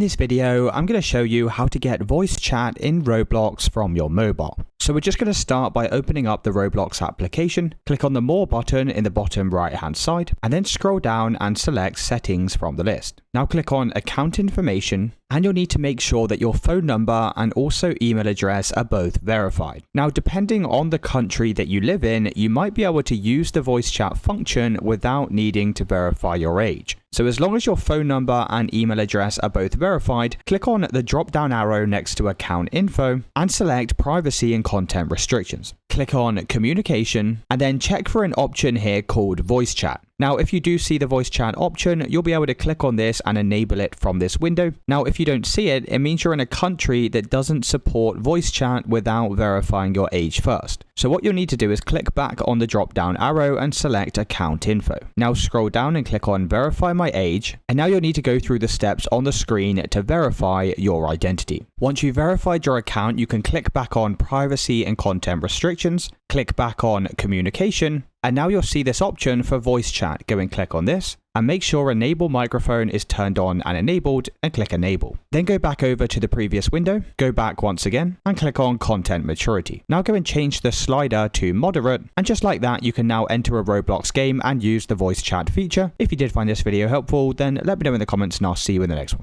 this video, I'm going to show you how to get voice chat in Roblox from your mobile. So we're just going to start by opening up the Roblox application, click on the More button in the bottom right hand side, and then scroll down and select Settings from the list. Now click on Account Information, and you'll need to make sure that your phone number and also email address are both verified. Now depending on the country that you live in, you might be able to use the voice chat function without needing to verify your age. So as long as your phone number and email address are both verified, click on the drop down arrow next to Account Info and select Privacy and Content Restrictions. Click on Communication and then check for an option here called Voice Chat. Now, if you do see the voice chat option, you'll be able to click on this and enable it from this window. Now, if you don't see it, it means you're in a country that doesn't support voice chat without verifying your age first. So what you'll need to do is click back on the drop down arrow and select Account Info. Now scroll down and click on Verify My Age. And now you'll need to go through the steps on the screen to verify your identity. Once you've verified your account, you can click back on Privacy and Content Restrictions, click back on Communication, and now you'll see this option for voice chat. Go and click on this and make sure Enable Microphone is turned on and enabled and click Enable. Then go back over to the previous window, go back once again and click on Content Maturity. Now go and change the slider to Moderate, and just like that you can now enter a Roblox game and use the voice chat feature. If you did find this video helpful, then let me know in the comments and I'll see you in the next one.